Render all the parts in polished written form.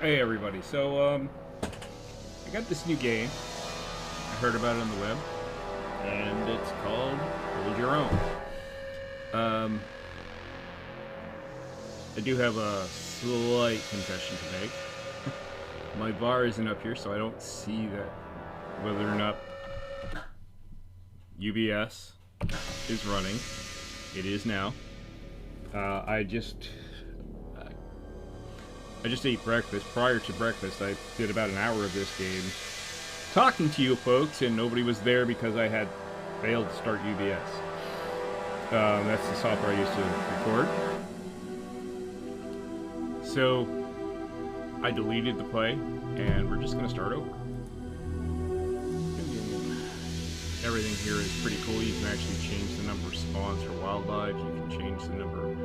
Hey everybody, so I got this new game. I heard about it on the web, and it's called Hold Your Own. I do have a slight confession to make. My bar isn't up here, so I don't see that whether or not UBS is running. It is now. I just ate breakfast. Prior to breakfast, I did about an hour of this game talking to you folks, and nobody was there because I had failed to start UBS. That's the software I used to record. So I deleted the play, and we're just going to start over. Everything here is pretty cool. You can actually change the number of spawns for wildlife. You can change the number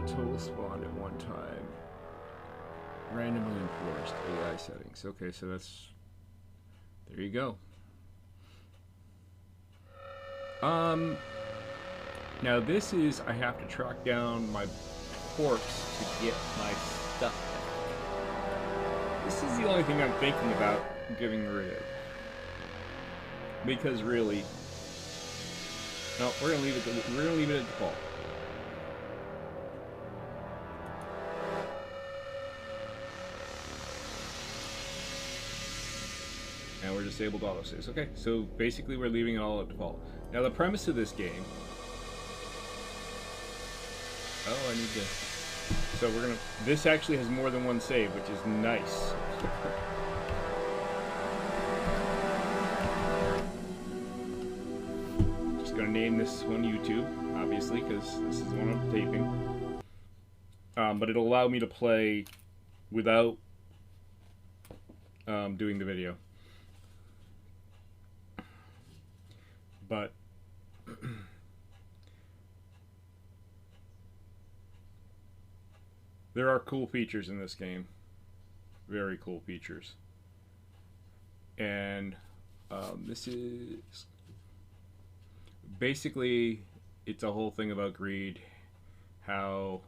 total spawn at one time. Randomly enforced AI settings. Okay, so that's... there you go. Now this is... I have to track down my corpse to get my stuff. This is the only thing I'm thinking about getting rid of. Because really... no, we're gonna leave it at default. And we're disabled autosaves. Okay, so basically we're leaving it all at default. Now the premise of this game... oh, I need to... so we're gonna... this actually has more than one save, which is nice. Just gonna name this one YouTube, obviously, because this is the one I'm taping. But it'll allow me to play without doing the video. But there are cool features in this game. Very cool features. And this is basically, it's a whole thing about greed. How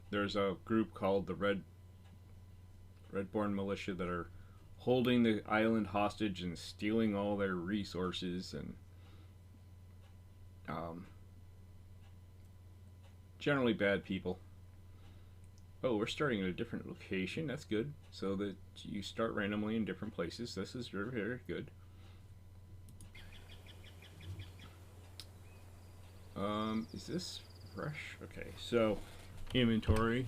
there's a group called the Redborn Militia that are holding the island hostage and stealing all their resources, and generally bad people. Oh, we're starting at a different location. That's good. So that you start randomly in different places. This is very, very good. Is this fresh? Okay, so inventory,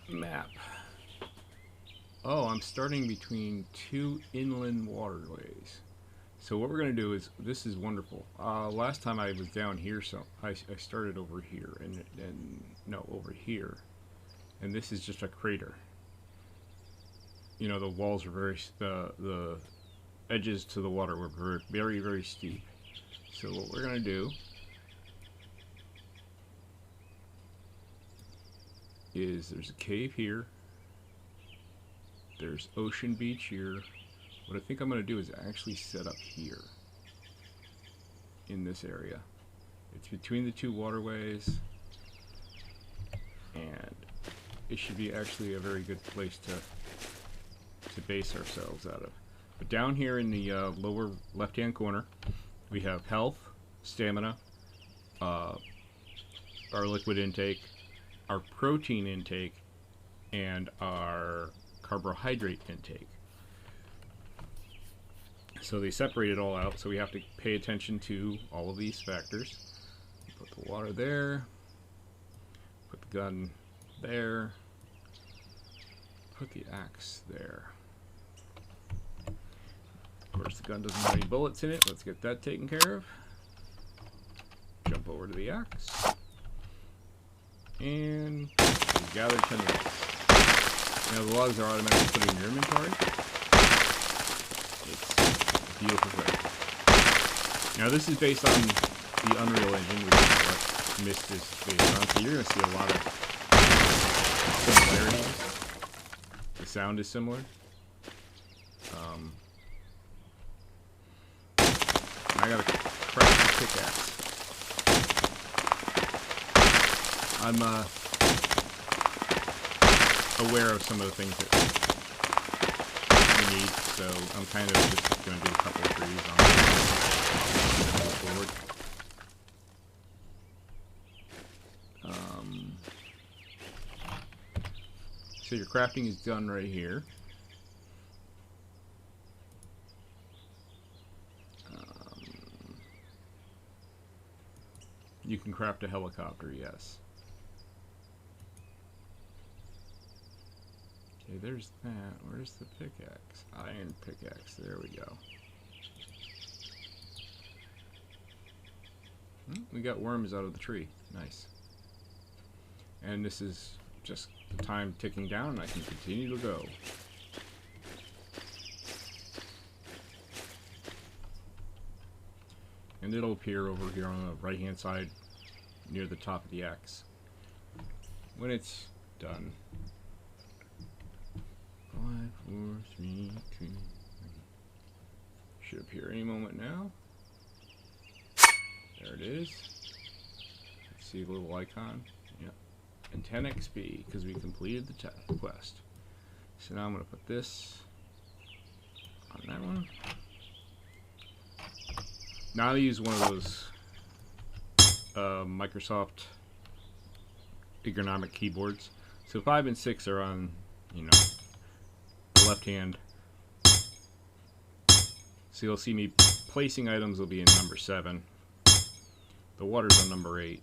map. Oh, I'm starting between two inland waterways. So what we're going to do is, this is wonderful. Last time I was down here, so I started over here, and no, over here. And this is just a crater. You know, the walls are very, the edges to the water were very, very steep. So what we're going to do is, there's a cave here. There's Ocean Beach here. What I think I'm going to do is actually set up here in this area. It's between the two waterways, and it should be actually a very good place to base ourselves out of. But down here in the lower left-hand corner, we have health, stamina, our liquid intake, our protein intake, and our carbohydrate intake. So they separate it all out, so we have to pay attention to all of these factors. Put the water there, put the gun there, put the axe there. Of course, the gun doesn't have any bullets in it. Let's get that taken care of. Jump over to the axe. And gather 10 logs. Now the logs are automatically put in your inventory. It's a beautiful thing. Now this is based on the Unreal Engine, which is what Myst is based on. So you're going to see a lot of similarities. The sound is similar. I gotta craft the pickaxe. I'm aware of some of the things that we need, so I'm kind of just going to do a couple of trees on it and move forward. So your crafting is done right here. You can craft a helicopter, yes. Okay, there's that. Where's the pickaxe? Iron pickaxe. There we go. We got worms out of the tree. Nice. And this is just the time ticking down, and I can continue to go. And it'll appear over here on the right hand side near the top of the X when it's done. 5, 4, 3, 2, 1. Should appear any moment now. There it is. Let's see the little icon. Yep. And 10 XP because we completed the quest. So now I'm going to put this on that one. Now I use one of those Microsoft ergonomic keyboards. So 5 and 6 are on, you know, the left hand. So you'll see me placing items will be in number 7. The water's on number 8.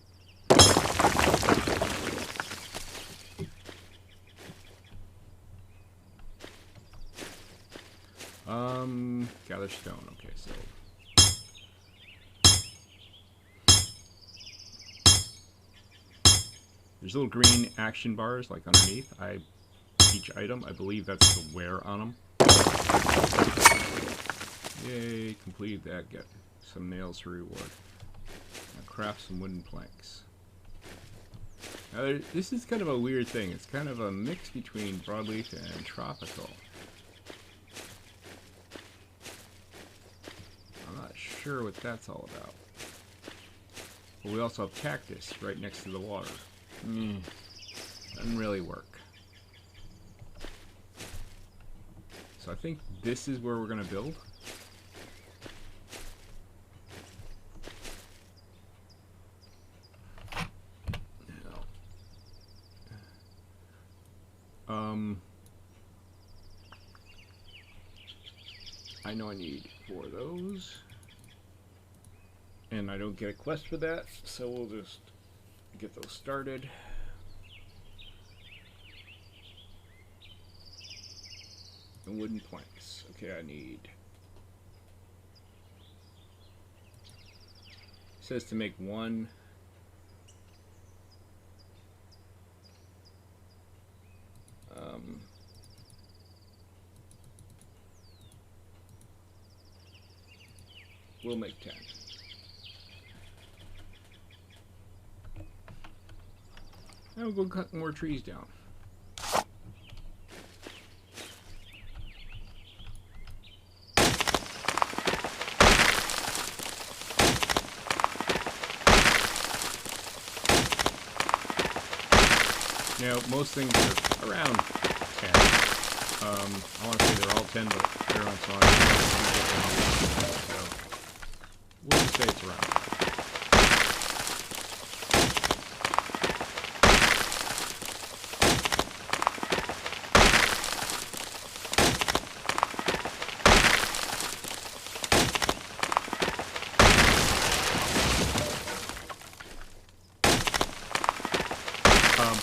Gather stone. Okay, so there's little green action bars like underneath each item. I believe that's the wear on them. Yay, completed that. Get some nails for reward. Now craft some wooden planks. Now this is kind of a weird thing. It's kind of a mix between broadleaf and tropical. I'm not sure what that's all about. But we also have cactus right next to the water. Doesn't really work. So I think this is where we're going to build. I know I need 4 of those. And I don't get a quest for that, so we'll just get those started. And wooden planks. Okay, I need. It says to make 1. We'll make 10. Now we'll go cut more trees down. Now, most things are around 10. I want to say they're all 10, but they're on song. So, we'll just say it's around 10.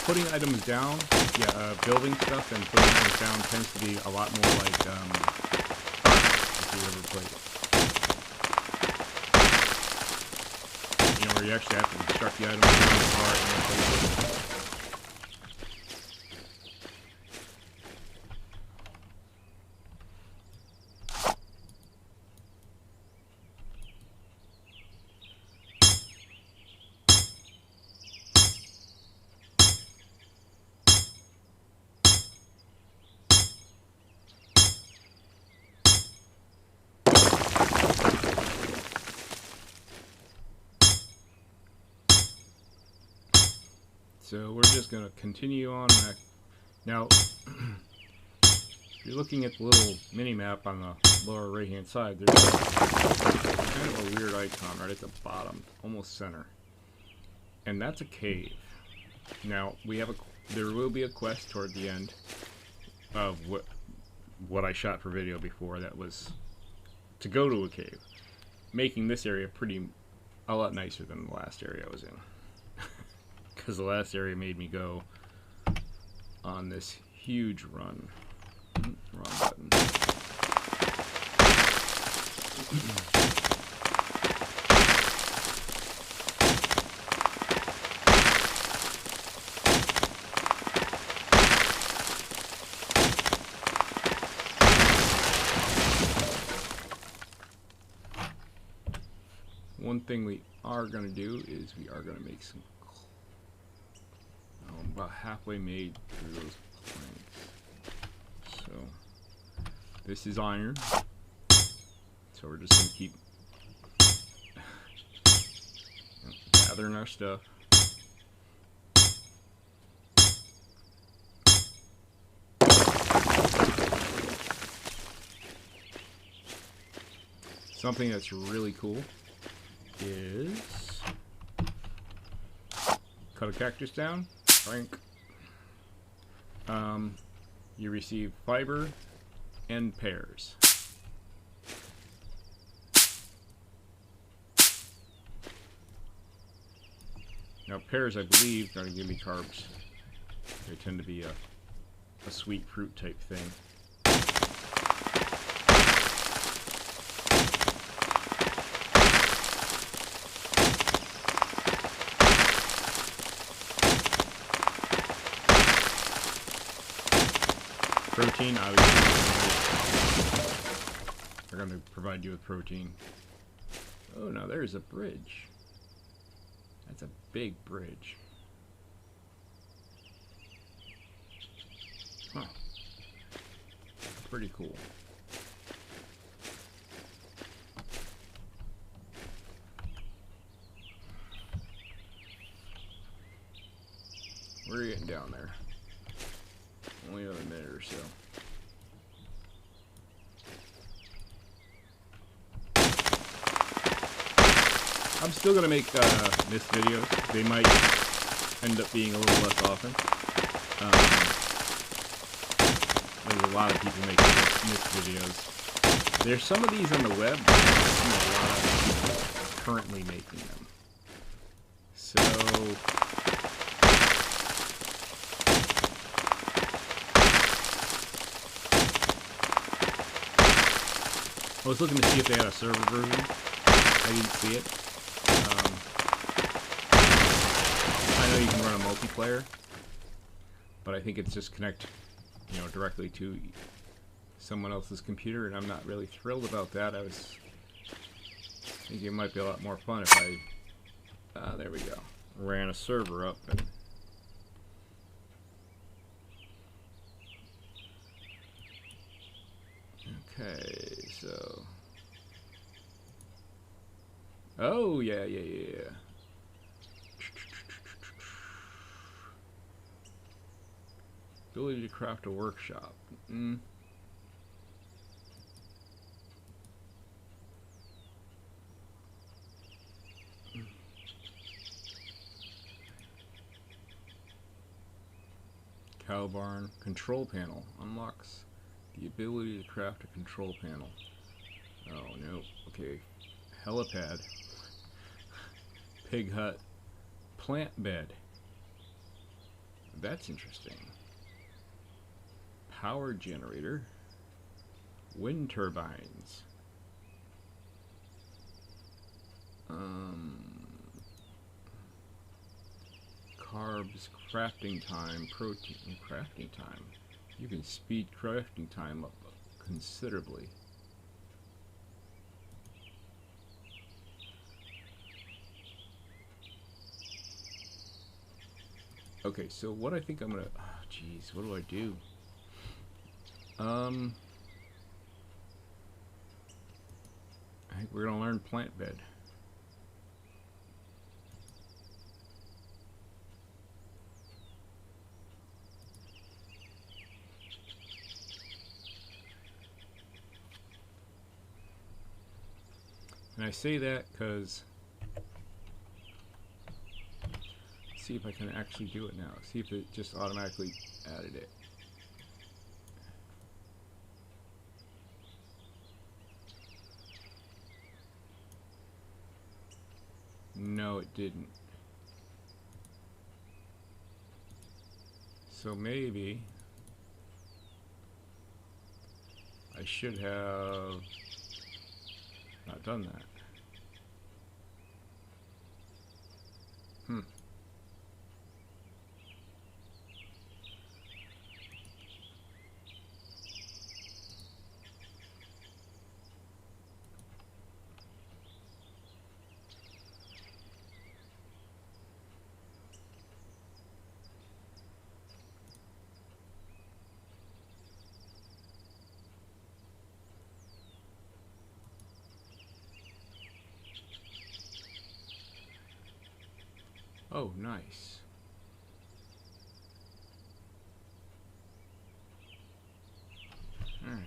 Putting items down, building stuff and putting items down tends to be a lot more like if you ever played it. You know, where you actually have to construct the items around the part and then place it. So we're just going to continue on back. Now, if you're looking at the little mini-map on the lower right-hand side, there's kind of a weird icon right at the bottom, almost center. And that's a cave. Now, there will be a quest toward the end of what I shot for video before, that was to go to a cave, making this area a lot nicer than the last area I was in. Because the last area made me go on this huge run. Wrong button. One thing we are going to do is we are going to make some... I'm about halfway made through those planks. So, this is iron. So we're just going to keep gathering our stuff. Something that's really cool is cut a cactus down, frank. You receive fiber and pears. Now pears, I believe, are going to give me carbs. They tend to be a sweet fruit type thing. Protein, obviously, they're going to provide you with protein. Oh, now there's a bridge. That's a big bridge. Huh. Pretty cool. We're getting down there. Only another minute or so. I'm still going to make missed videos. They might end up being a little less often. There's a lot of people making missed videos. There's some of these on the web, but I've seen a lot of people currently making them. So... I was looking to see if they had a server version. I didn't see it. I know you can run a multiplayer, but I think it's just connect, directly to someone else's computer, and I'm not really thrilled about that. I was thinking it might be a lot more fun if I, there we go, ran a server up and okay, so... Oh, yeah. Ability to craft a workshop. Cow barn. Control panel. Unlocks the ability to craft a control panel. Oh, no. Okay. Helipad. Pig hut. Plant bed. That's interesting. Power generator. Wind turbines. Carbs, crafting time, protein, crafting time. You can speed crafting time up considerably. Okay, so what I think I'm gonna... Oh, jeez, what do I do? I think we're gonna learn plant bed. I say that because see if I can actually do it now. See if it just automatically added it. No, it didn't. So maybe I should have not done that. Oh, nice. All right.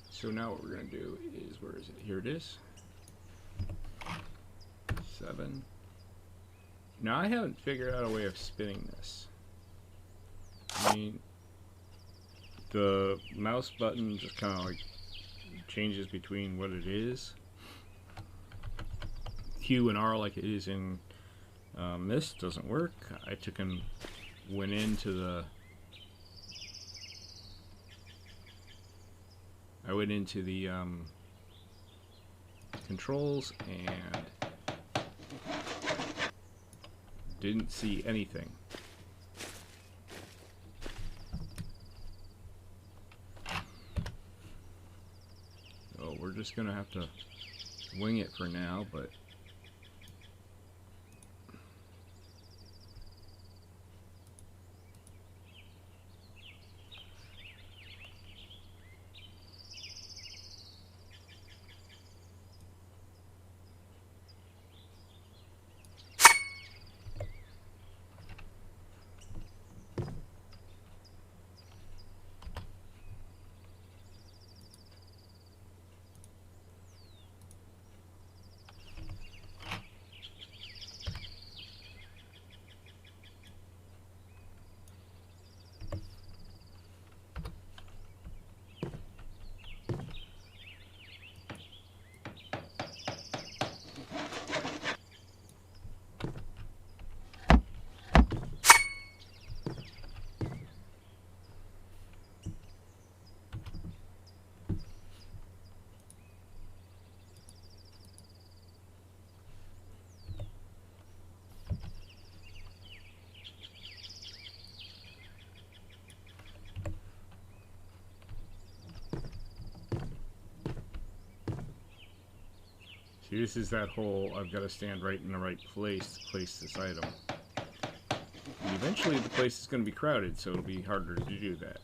So now what we're going to do is, where is it? Here it is. 7. Now I haven't figured out a way of spinning this. I mean, the mouse button just kind of like changes between what it is. Q and R like it is in this doesn't work. I took and went into the controls and didn't see anything. So we're just gonna have to wing it for now, but see, this is that whole I've got to stand right in the right place to place this item. And eventually the place is going to be crowded, so it'll be harder to do that.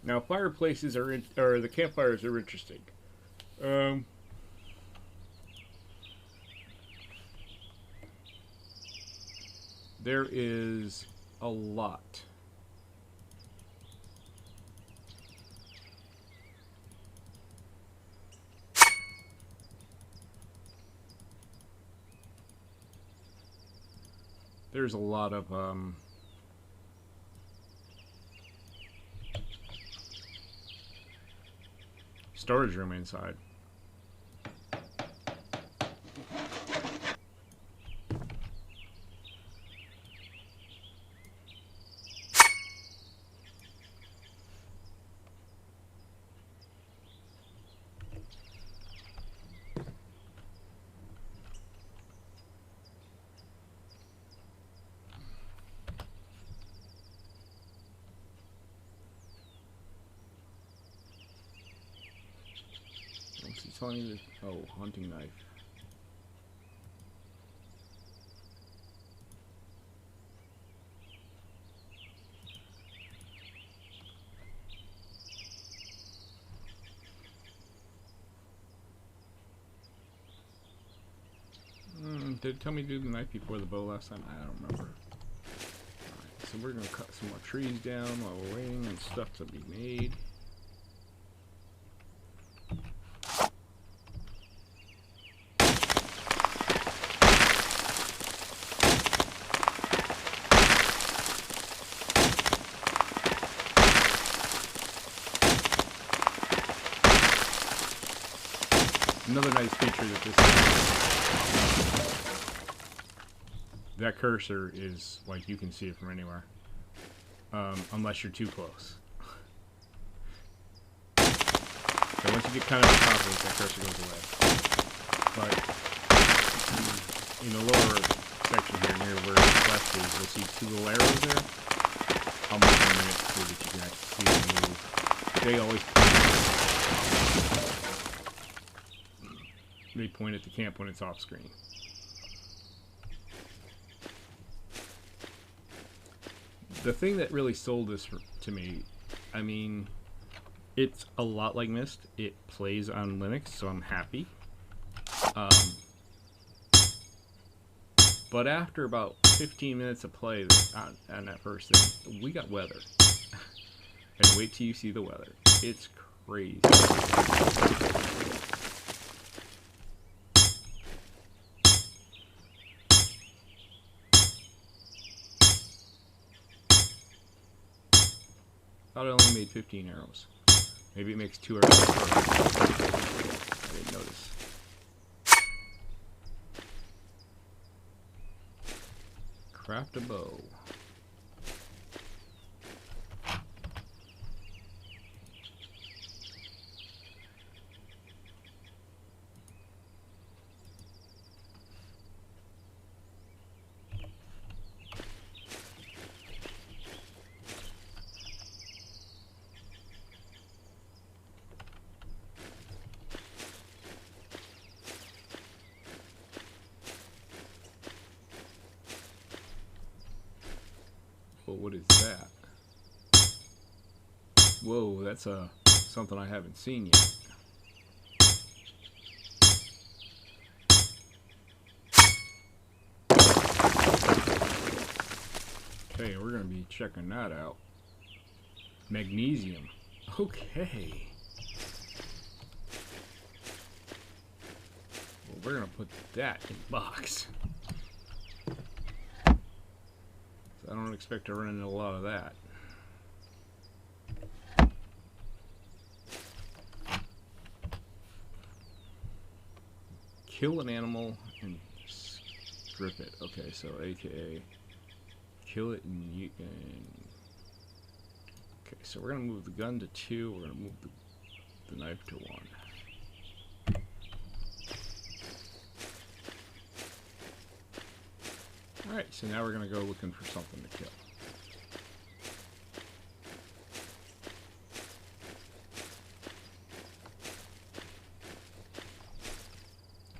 Now, fireplaces or the campfires are interesting. There is a lot. There's a lot of storage room inside. What's he telling you? Oh, hunting knife. Did it tell me to do the knife before the bow last time? I don't remember. Alright, so we're gonna cut some more trees down while we're waiting on stuff to be made. Another nice feature that this has, that cursor is like you can see it from anywhere, unless you're too close. So once you get kind of on top of it, that cursor goes away. But in the lower section here near where it's left is, you'll see two little arrows there. I'll move in a minute so that you can actually see them move. They always point at the camp when it's off screen. The thing that really sold this to me, I mean, it's a lot like Myst. It plays on Linux, so I'm happy. But after about 15 minutes of play on that first thing, we got weather. And wait till you see the weather. It's crazy. I thought I only made 15 arrows. Maybe it makes 2 arrows per arrow. I didn't notice. Craft a bow. Well, what is that? Whoa, that's something I haven't seen yet. Okay, we're gonna be checking that out. Magnesium. Okay. Well, we're gonna put that in the box. I don't expect to run into a lot of that. Kill an animal and strip it. Okay, so AKA kill it and you can. Okay, so we're gonna move the gun to 2. We're gonna move the knife to 1. Alright, so now we're going to go looking for something to kill.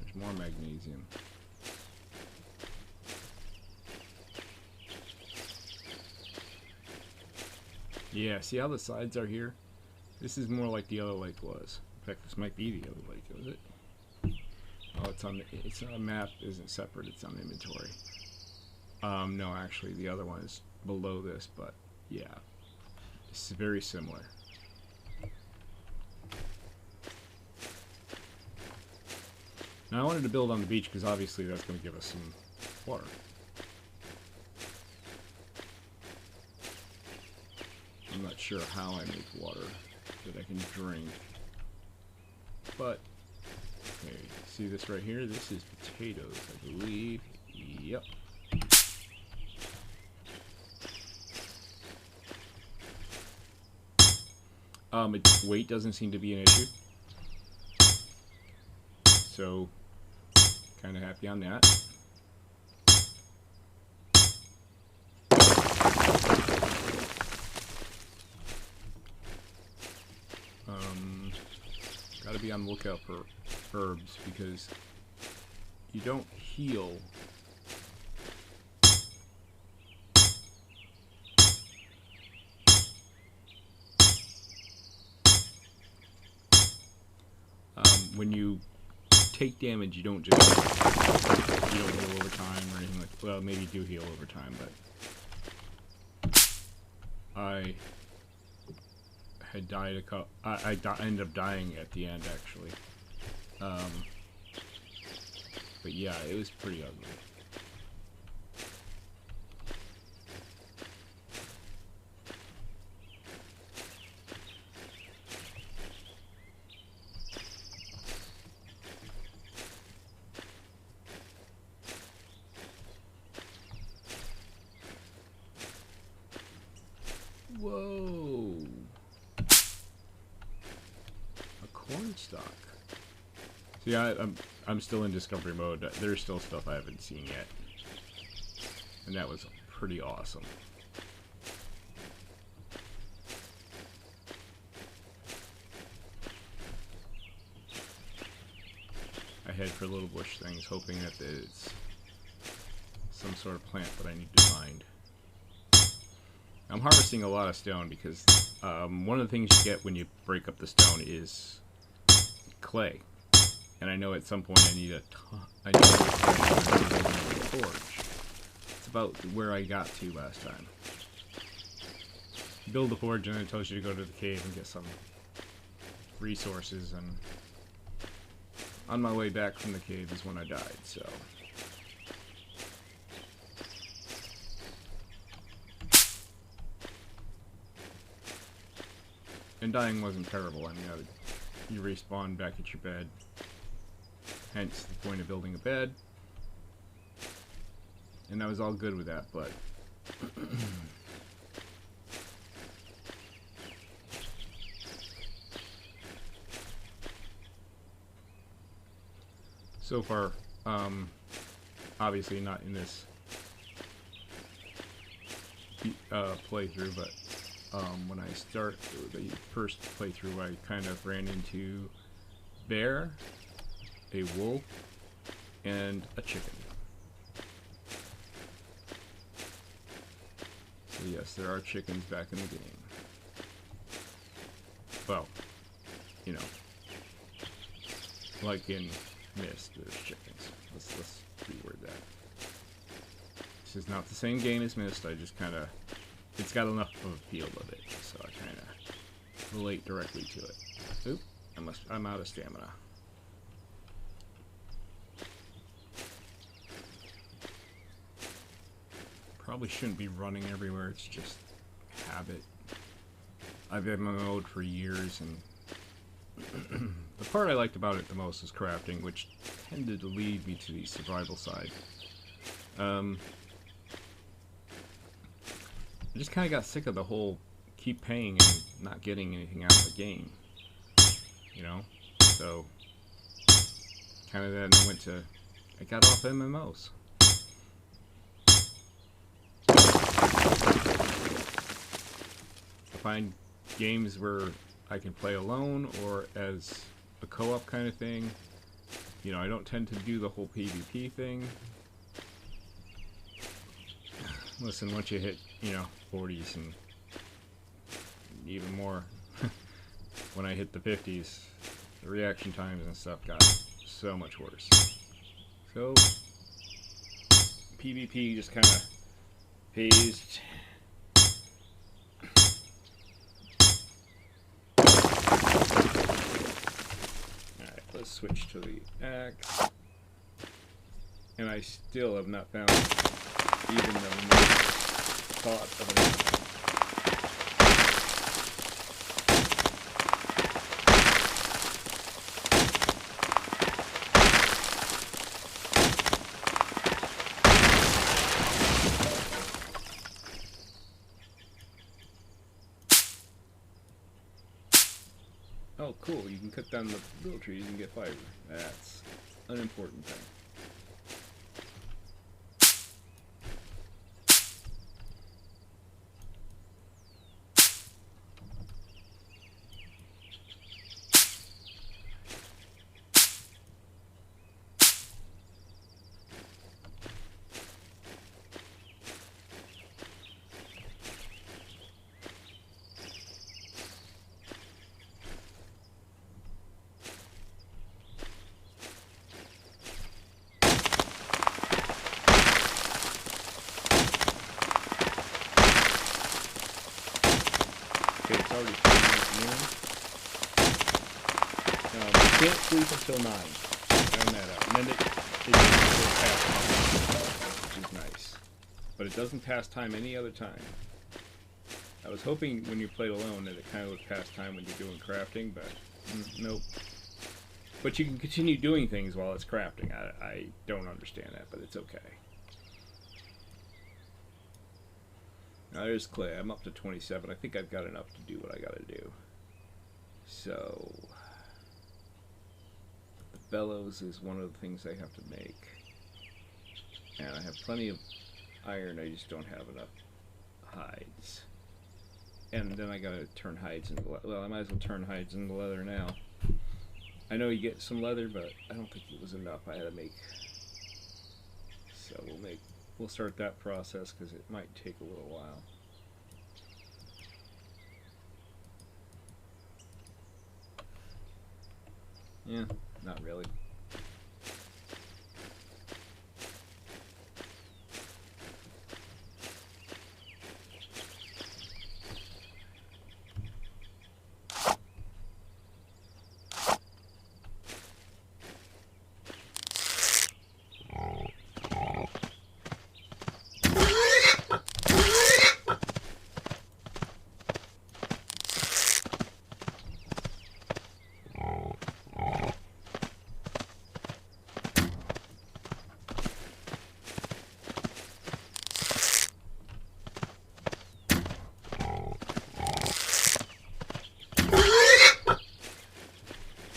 There's more magnesium. Yeah, see how the sides are here? This is more like the other lake was. In fact, this might be the other lake, is it? Oh, it's on a map, isn't separate, it's on inventory. No, actually, the other one is below this, but yeah, it's very similar. Now, I wanted to build on the beach because obviously that's going to give us some water. I'm not sure how I make water that I can drink, but okay, see this right here? This is potatoes, I believe. Yep. Weight doesn't seem to be an issue, so kind of happy on that. Gotta be on the lookout for herbs because you don't heal when you take damage, you don't heal over time or anything like. Well, maybe you do heal over time, but I had died I ended up dying at the end actually. But yeah, it was pretty ugly. Whoa! A corn stalk. See, I'm still in discovery mode. There's still stuff I haven't seen yet, and that was pretty awesome. I head for little bush things, hoping that there's some sort of plant that I need to find. I'm harvesting a lot of stone because one of the things you get when you break up the stone is clay, and I know at some point I need a forge. It's about where I got to last time. Build the forge, and then it tells you to go to the cave and get some resources. And on my way back from the cave is when I died. So. And dying wasn't terrible. I mean, you respawn back at your bed. Hence the point of building a bed. And I was all good with that, but so far, obviously not in this playthrough, but when I start the first playthrough, I kind of ran into bear, a wolf, and a chicken. So yes, there are chickens back in the game. Well, you know, like in Myst, there's chickens. Let's reword that. This is not the same game as Myst. I just kind of, it's got enough of a feel of it, so I kind of relate directly to it. Oop, I'm out of stamina. Probably shouldn't be running everywhere, it's just habit. I've had my mode for years, and the part I liked about it the most is crafting, which tended to lead me to the survival side. I just kind of got sick of the whole keep paying and not getting anything out of the game, you know? So, kind of then I got off MMOs. I find games where I can play alone or as a co-op kind of thing. You know, I don't tend to do the whole PvP thing. Listen, once you hit, you know, 40s and even more, when I hit the 50s, the reaction times and stuff got so much worse. So, PvP just kind of phased. Alright, let's switch to the axe. And I still have not found even the most thought of an Oh, cool. You can cut down the little trees and get fiber. That's an important thing. Okay, it's already 3 noon. You can't sleep until 9. Found that out. And then it goes past time, which is nice. But it doesn't pass time any other time. I was hoping when you played alone that it kind of would pass time when you're doing crafting, but nope. But you can continue doing things while it's crafting. I don't understand that, but it's okay. Now there's clay. I'm up to 27. I think I've got enough to do what I gotta do. So the bellows is one of the things I have to make. And I have plenty of iron, I just don't have enough hides. And then I gotta turn hides into leather. Well, I might as well turn hides into leather now. I know you get some leather, but I don't think it was enough I had to make. So we'll start that process because it might take a little while. Yeah, not really.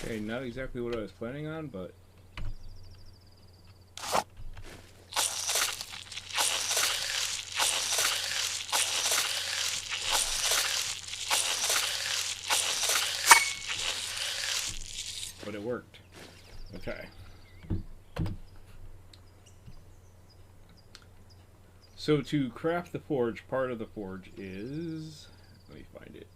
Okay, not exactly what I was planning on, but it worked. Okay. So to craft the forge, part of the forge is, let me find it.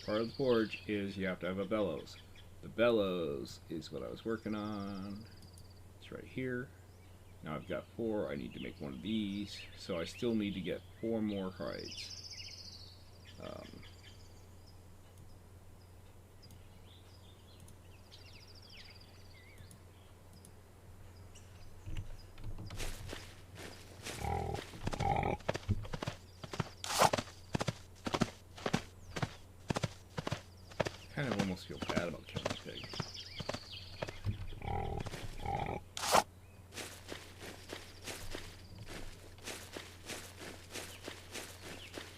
Part of the forge is you have to have a bellows. The bellows is what I was working on. It's right here. Now I've got 4. I need to make one of these. So I still need to get 4 more hides. Kind of almost feel bad about killing the pig.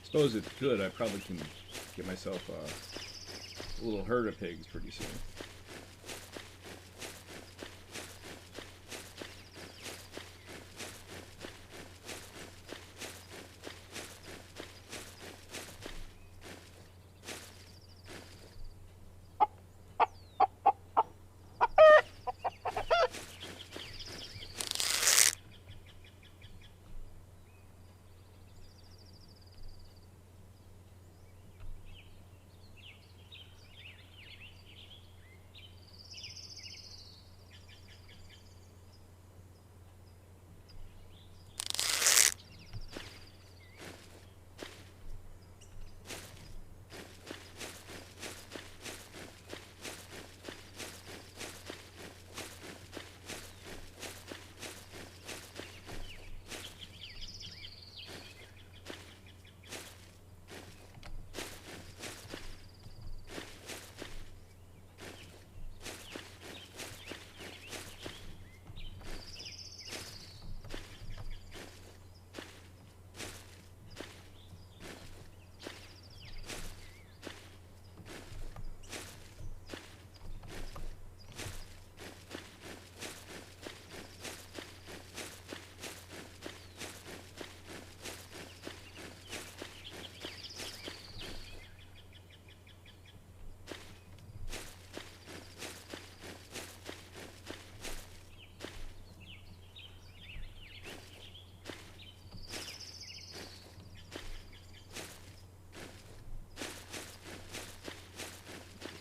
Suppose it's good. I probably can get myself a little herd of pigs pretty soon.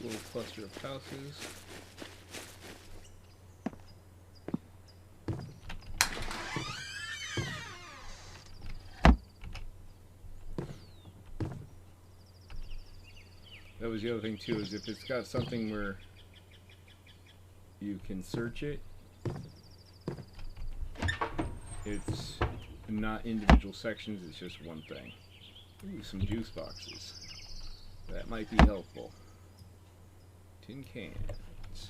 Little cluster of houses. was the other thing too, is if it's got something where you can search it, it's not individual sections, it's just one thing. Ooh, some juice boxes. That might be helpful. Tin cans.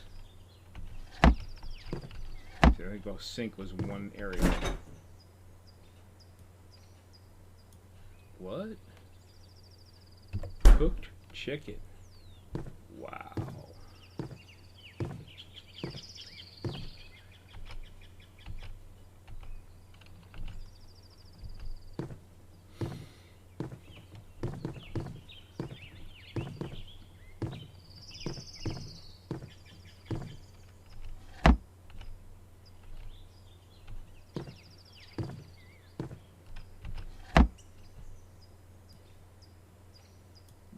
See, I think the sink was one area. What? Cooked chicken. Wow.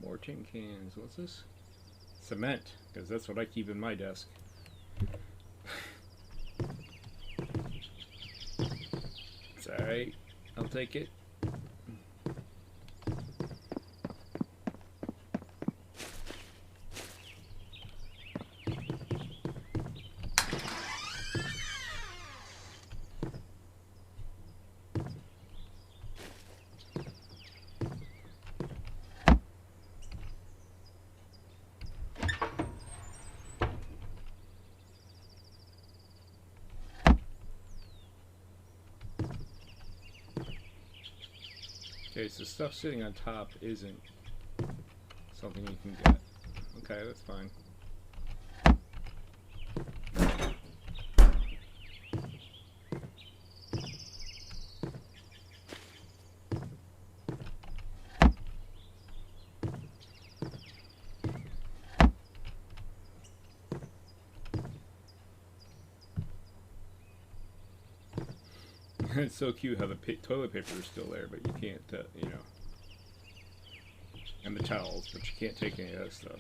More tin cans. What's this? Cement, because that's what I keep in my desk. It's alright. I'll take it. Okay, so stuff sitting on top isn't something you can get. Okay, that's fine. It's so cute how the toilet paper is still there, but you can't, you know, and the towels, but you can't take any of that stuff.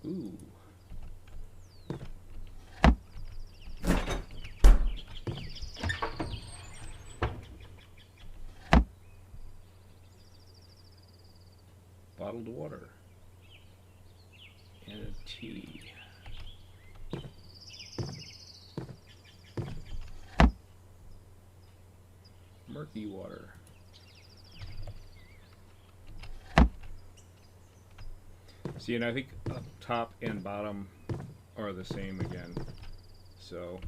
Ooh. Bottled water. And a tea. Murky water. See, and I think up top and bottom are the same again. So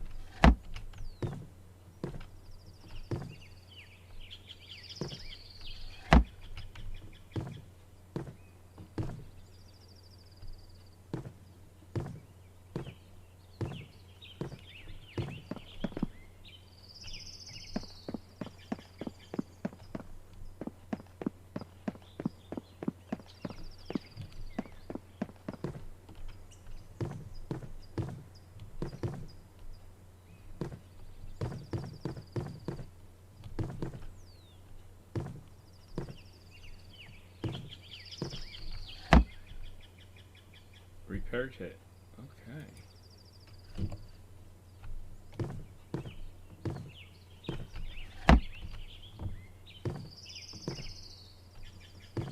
repair kit. Okay.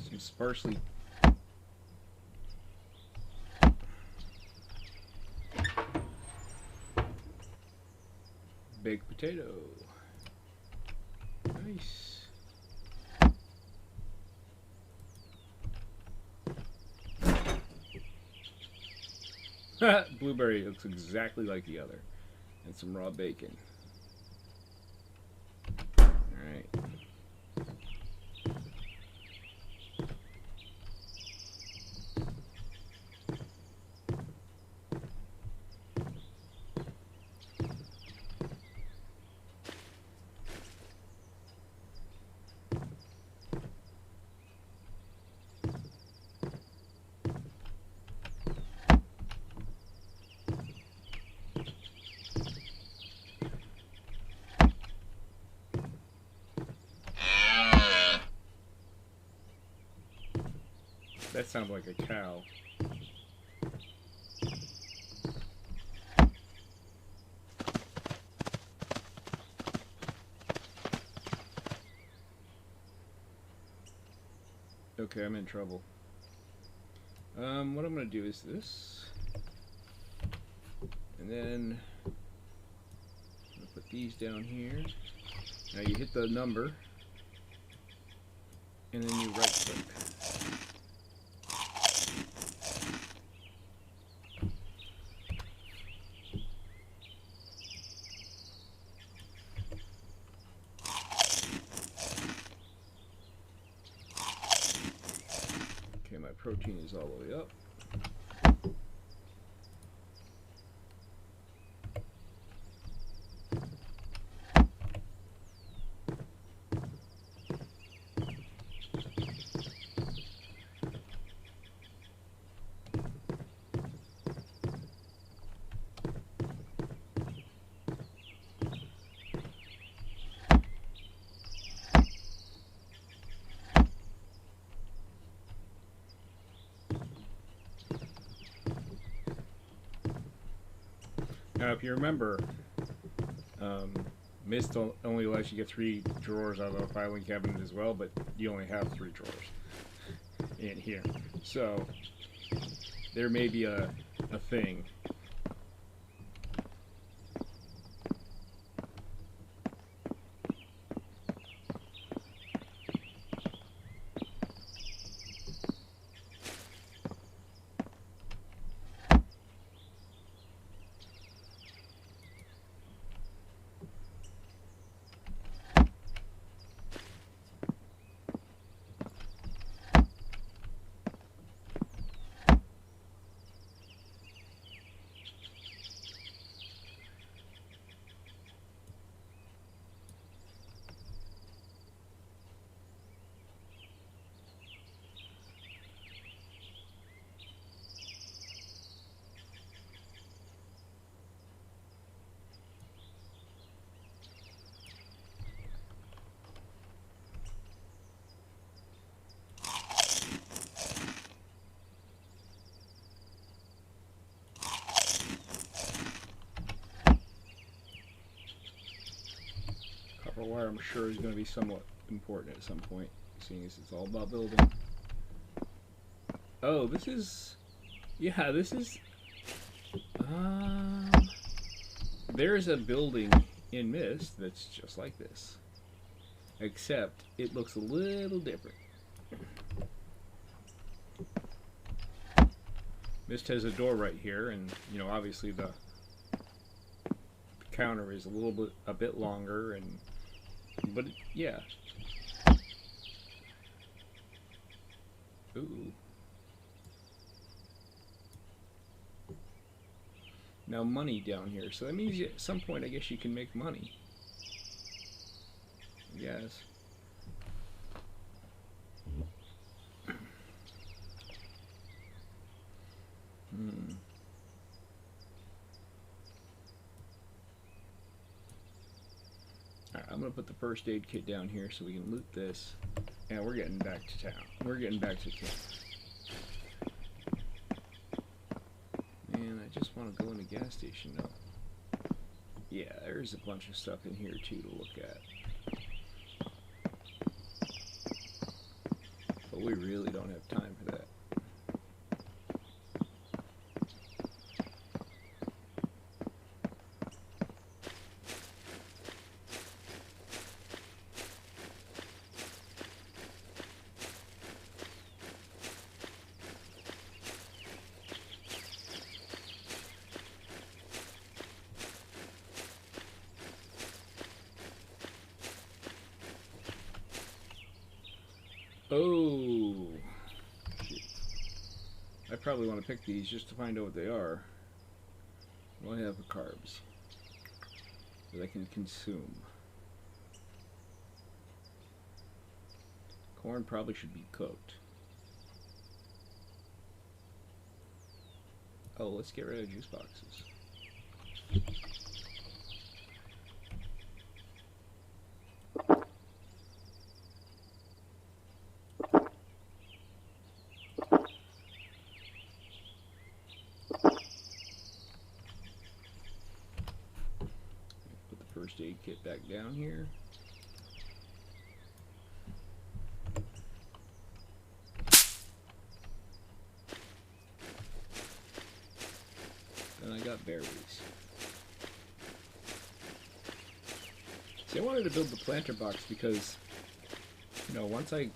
Some sparsely baked potato. Nice. Blueberry looks exactly like the other. And some raw bacon. Alright. That sounded like a cow. Okay, I'm in trouble. What I'm gonna do is this, and then I'm gonna put these down here. Now you hit the number, and then you right click. Okay, my protein is all the way up. Now, if you remember, Mist only lets you get 3 drawers out of a filing cabinet as well, but you only have 3 drawers in here. So, there may be a thing. Copper wire, I'm sure, is going to be somewhat important at some point, seeing as it's all about building. Oh, this is... Yeah, this is... There's a building in Mist that's just like this. Except, it looks a little different. Mist has a door right here, and, you know, obviously the counter is a bit longer, and... But, yeah. Ooh. Now money down here, so that means at some point I guess you can make money. Yes. Alright, I'm gonna put the first aid kit down here so we can loot this. And we're getting back to town. We're getting back to camp. Man, I just want to go in the gas station though. Yeah, there's a bunch of stuff in here too to look at. But we really don't have time for that. Oh, shit. I probably want to pick these just to find out what they are. What do I have for carbs that I can consume? Corn probably should be cooked. Oh, let's get rid of juice boxes. first aid kit back down here. And I got berries. See, I wanted to build the planter box because, you know, once I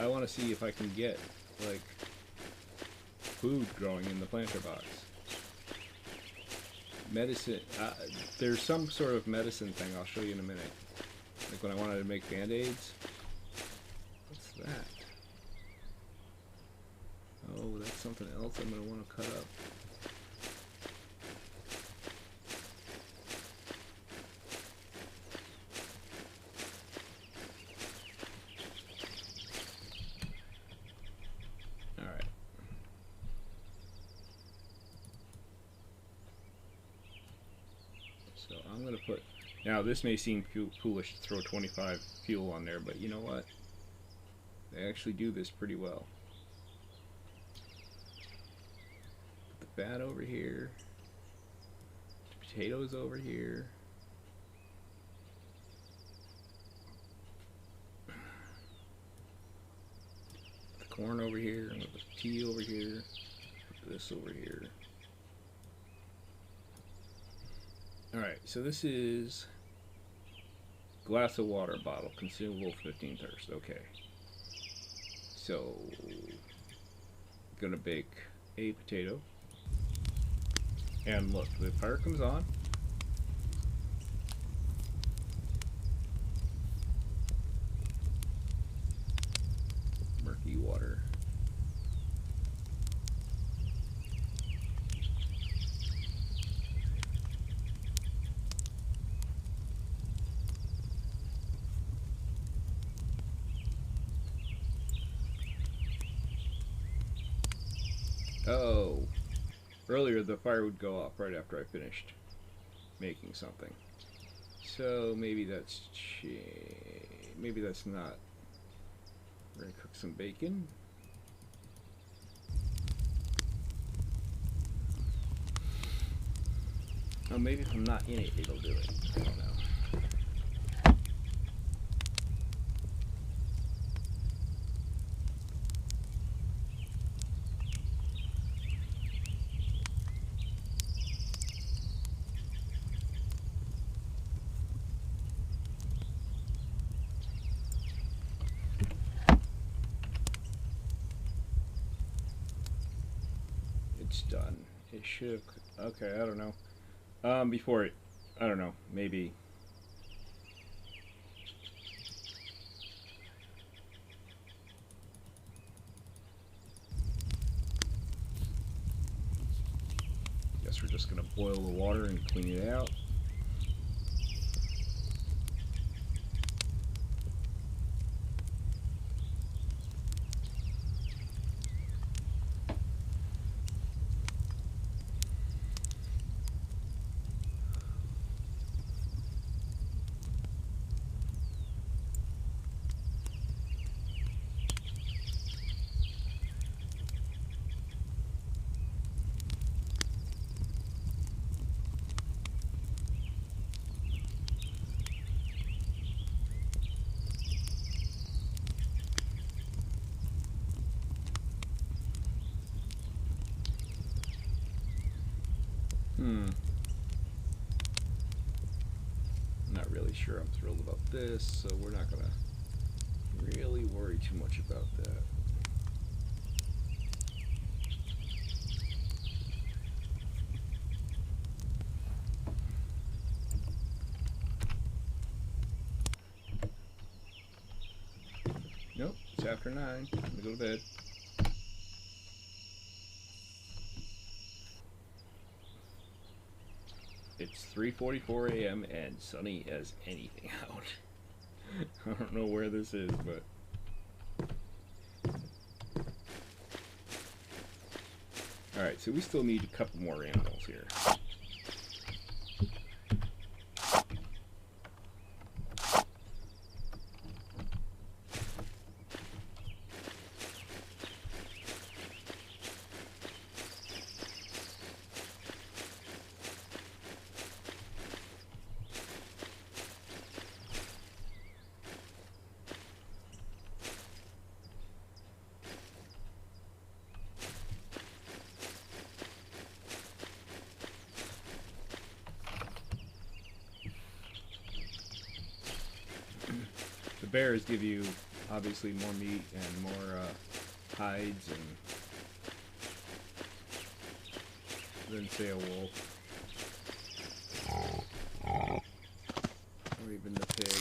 want to see if I can get, like, food growing in the planter box. Medicine, there's some sort of medicine thing I'll show you in a minute. Like when I wanted to make band-aids. What's that? Oh, that's something else I'm going to want to cut up. So I'm going to put, now this may seem foolish to throw 25 fuel on there, but you know what? They actually do this pretty well. Put the fat over here, the potatoes over here. The corn over here, and with the tea over here, put this over here. Alright, so this is glass of water bottle, consumable 15 thirst. Okay. So, gonna bake a potato. And look, the fire comes on. Murky water. Oh, earlier the fire would go off right after I finished making something. So maybe that's not. We're gonna cook some bacon. Oh, maybe if I'm not in it, it'll do it. I don't know. It's done. It should have. Okay, I don't know. Before it, I don't know. Maybe. Guess we're just gonna boil the water and clean it out. Not really sure I'm thrilled about this, so we're not gonna really worry too much about that. Nope, it's after 9. I'm gonna go to bed. It's 3:44 a.m. and sunny as anything out. I don't know where this is, but alright, so we still need a couple more animals here. bears give you obviously more meat and more hides than say a wolf, or even the pig.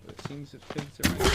But it seems that pigs are right.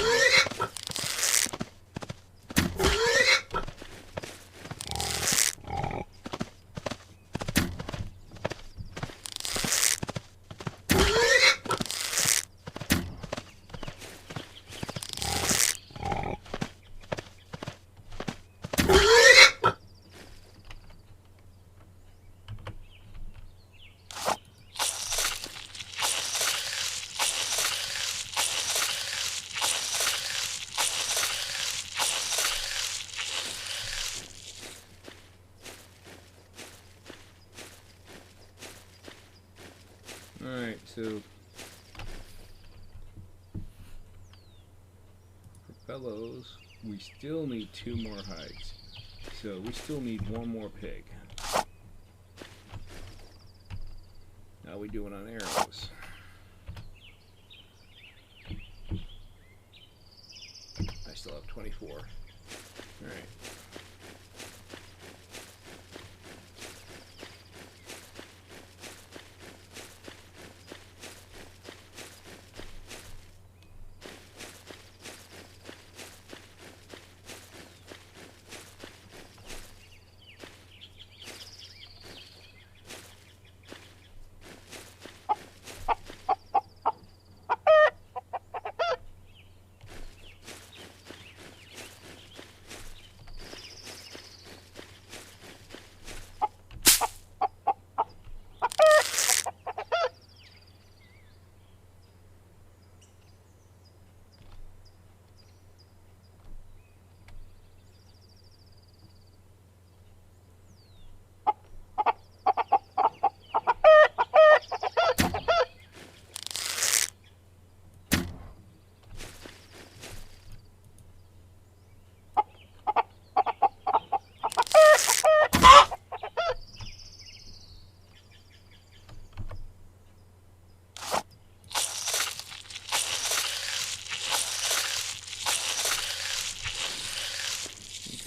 Alright, so for bellows, we still need 2 more hides. So we still need 1 more pig. How we doing on arrows? I still have 24. Alright.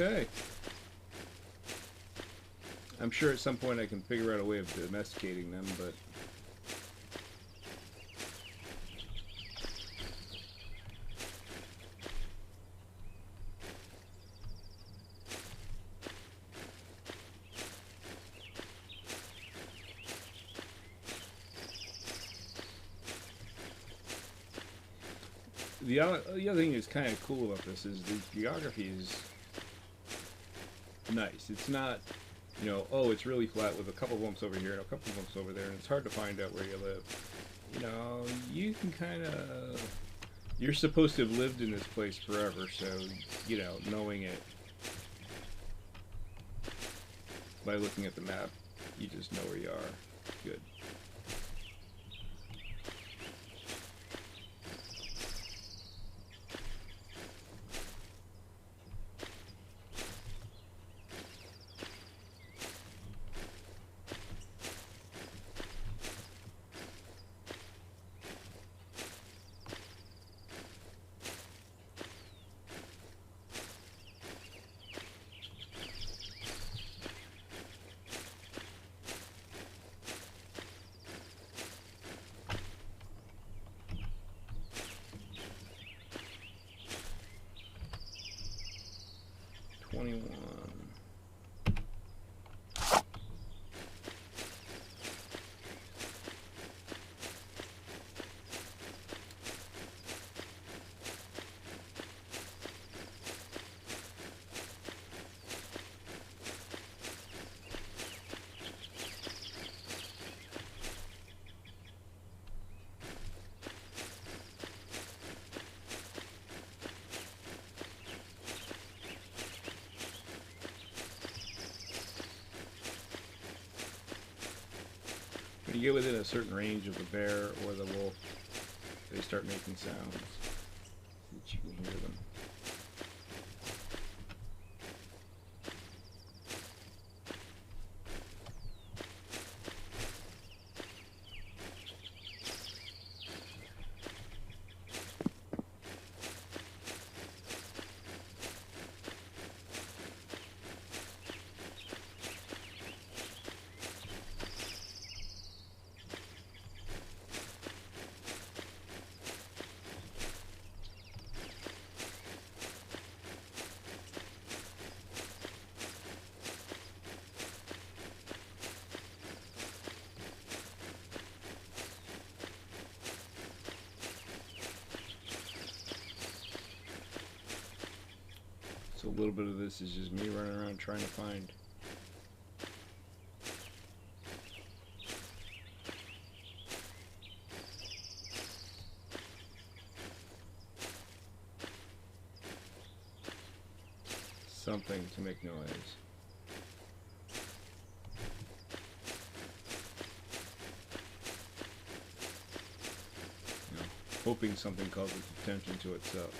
Okay. I'm sure at some point I can figure out a way of domesticating them, but the other thing that's kind of cool about this is the geography is nice. It's not, you know, oh, it's really flat with a couple bumps over here and a couple bumps over there, and it's hard to find out where you live. You know, you can kind of, you're supposed to have lived in this place forever, so, you know, knowing it by looking at the map, you just know where you are. Good. When you get within a certain range of the bear or the wolf, they start making sounds so that you can hear them. So a little bit of this is just me running around trying to find something to make noise. You know, hoping something calls its attention to itself.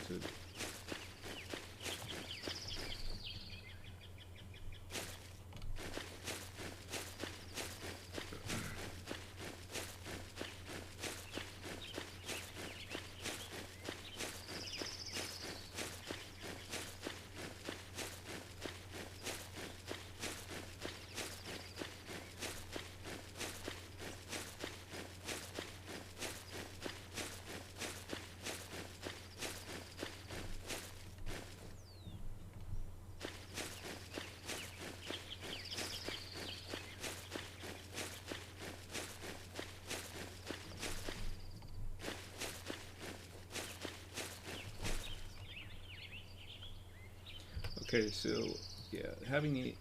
Okay, so yeah, having the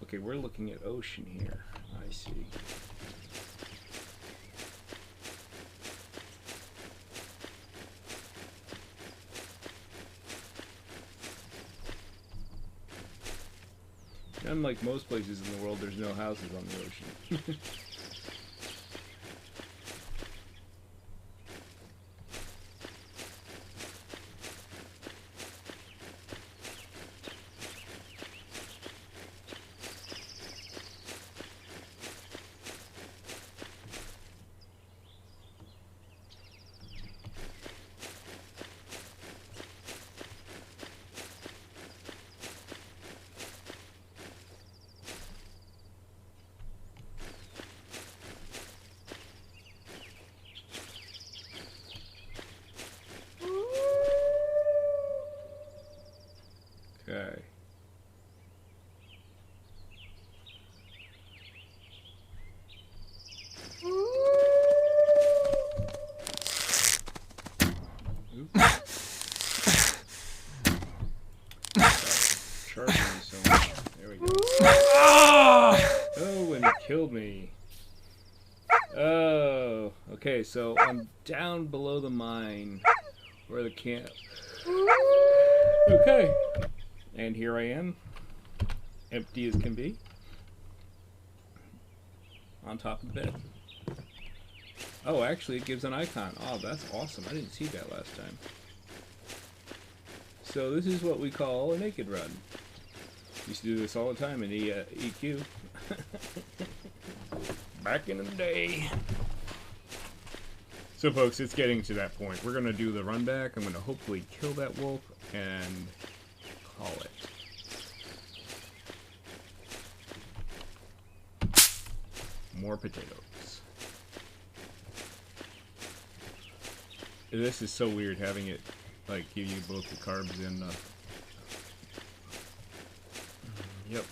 okay, we're looking at ocean here. I see. Unlike most places in the world, there's no houses on the ocean. Okay. Charging me so much. There we go. Oh, and he killed me. Oh, okay, so I'm down below the mine where the camp. Okay. And here I am, empty as can be, on top of the bed. Oh, actually it gives an icon. Oh, that's awesome. I didn't see that last time. So this is what we call a naked run. Used to do this all the time in EQ. Back in the day. So folks, it's getting to that point. We're going to do the run back. I'm going to hopefully kill that wolf and call it. More potatoes. This is so weird having it like give you both the carbs and yep.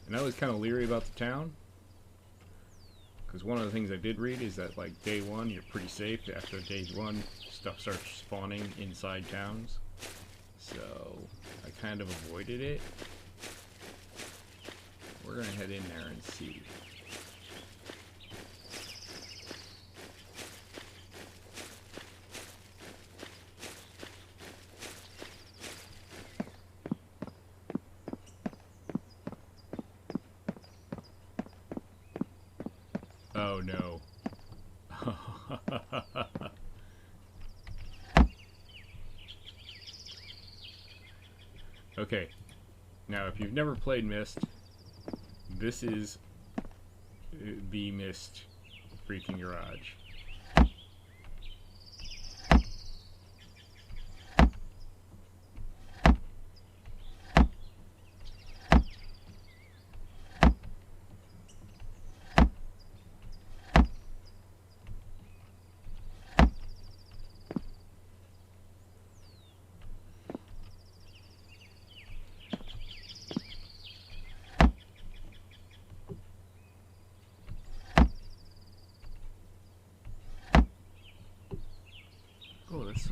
And I was kind of leery about the town, because one of the things I did read is that like day one you're pretty safe. After day one stuff starts spawning inside towns, so I kind of avoided it. We're gonna head in there and see. Oh no. Okay, now if you've never played Myst, this is the Myst freaking garage.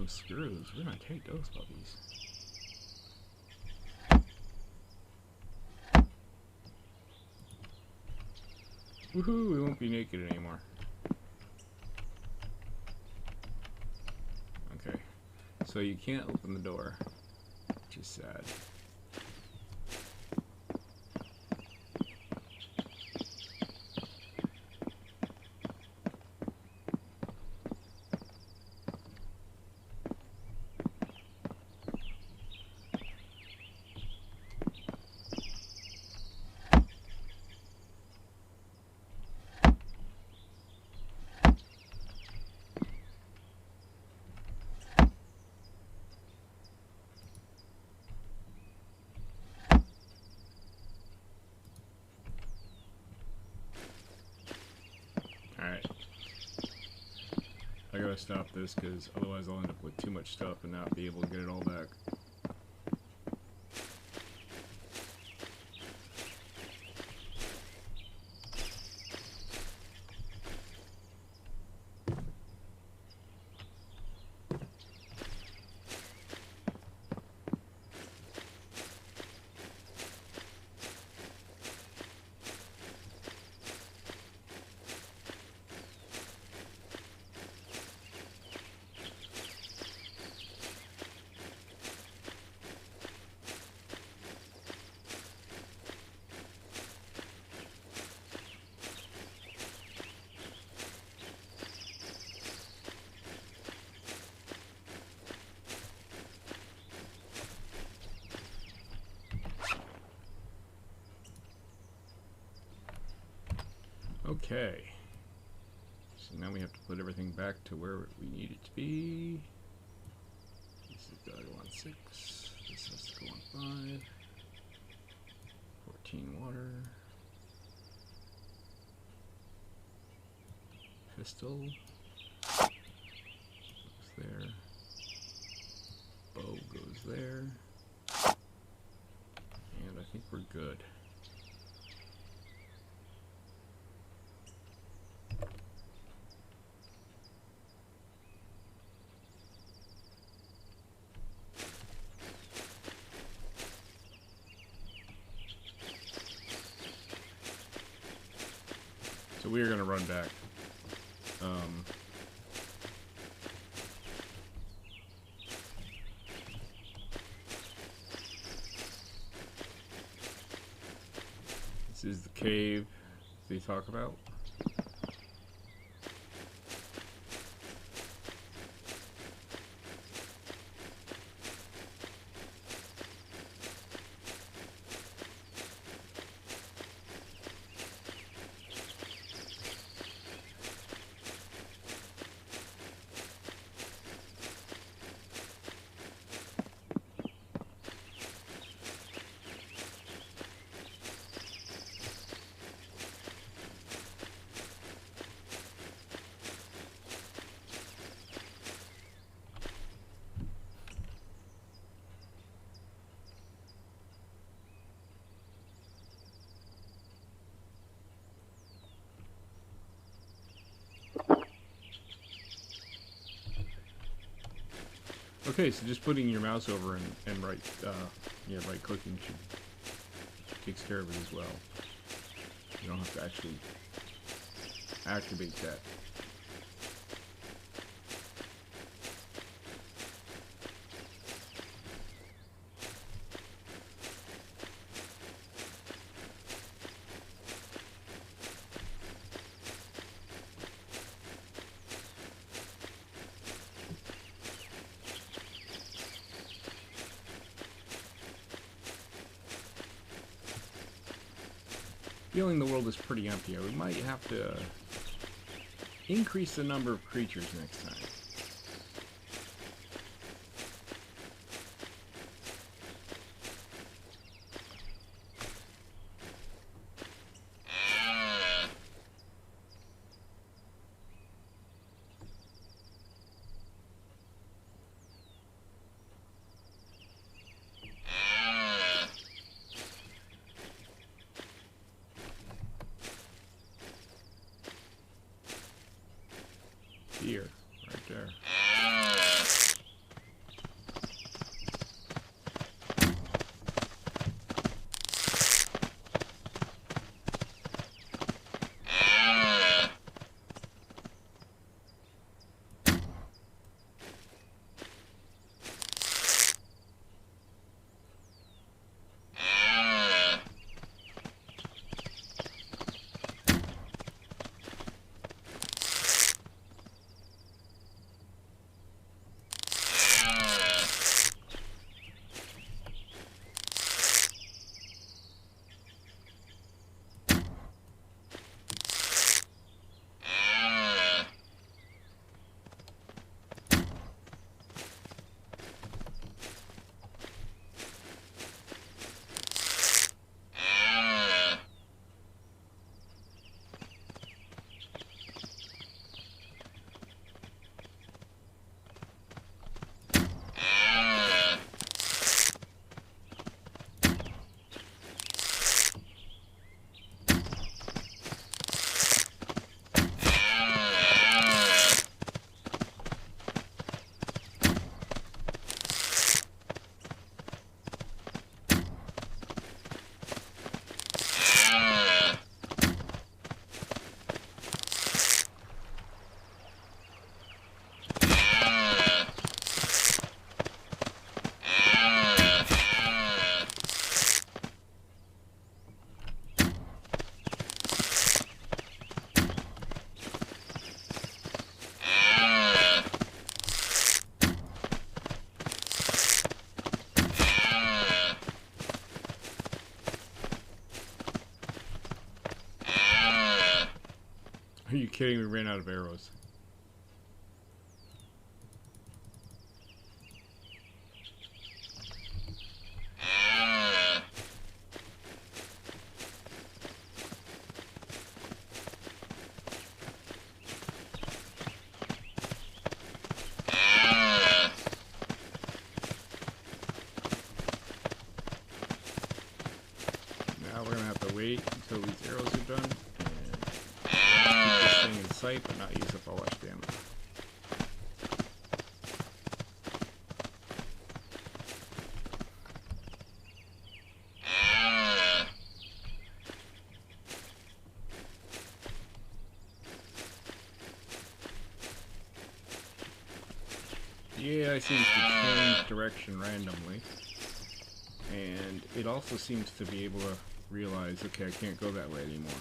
some screws. We're gonna take those puppies. Woohoo! We won't be naked anymore. Okay, so you can't open the door, which is sad. Alright. I gotta stop this because otherwise I'll end up with too much stuff and not be able to get it all back. Okay, so now we have to put everything back to where we need it to be. This has got to go on 6, this has to go on 5, 14 water, pistol, goes there, bow goes there, and I think we're good. So we are going to run back. This is the cave they talk about. Okay, so just putting your mouse over and right clicking takes care of it as well. You don't have to actually activate that. Feeling the world is pretty empty. We might have to increase the number of creatures next time. Deer, right there. Are you kidding? We ran out of arrows. Now we're gonna have to wait until these arrows are done and keep this thing in sight but not use up all our stamina. The AI seems to change direction randomly, and it also seems to be able to realize, okay, I can't go that way anymore.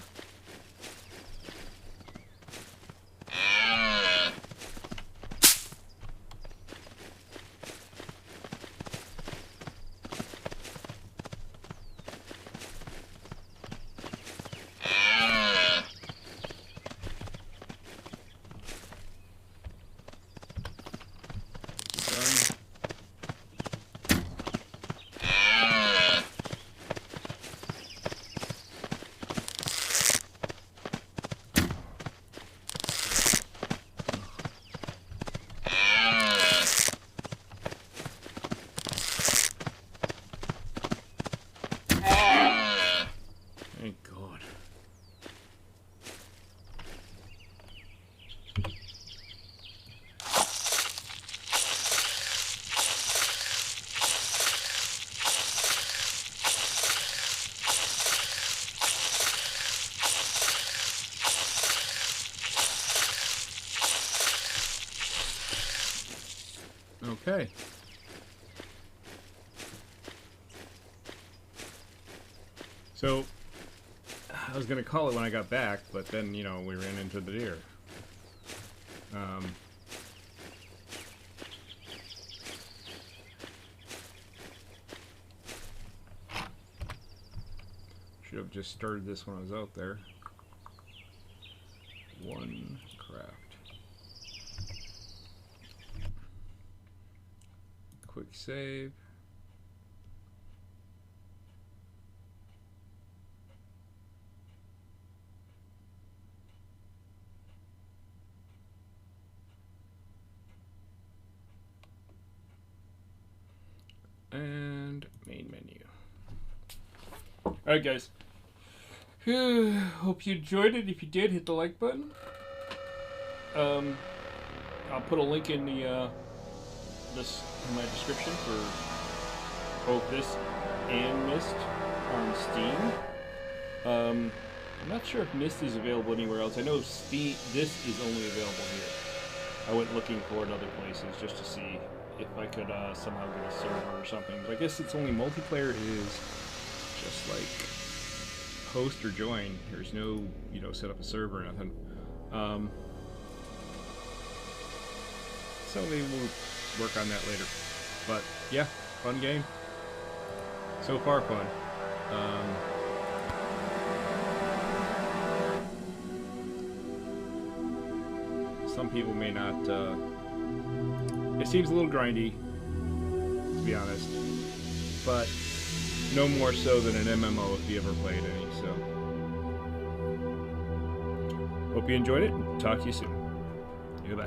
Thank God. Okay. So, I was going to call it when I got back, but then, you know, we ran into the deer. Should have just started this when I was out there. One craft. Quick save. And main menu. Alright guys. Hope you enjoyed it. If you did, hit the like button. I'll put a link in the this in my description for both this and Myst on Steam. I'm not sure if Myst is available anywhere else. I know Steam, this is only available here. I went looking for it other places just to see if I could somehow get a server or something. But I guess it's only multiplayer is just like host or join. There's no, you know, set up a server or nothing. So maybe we'll work on that later. But yeah, fun game. So far fun. Some people may not, it seems a little grindy, to be honest, but no more so than an MMO if you ever played any, so. Hope you enjoyed it, and talk to you soon.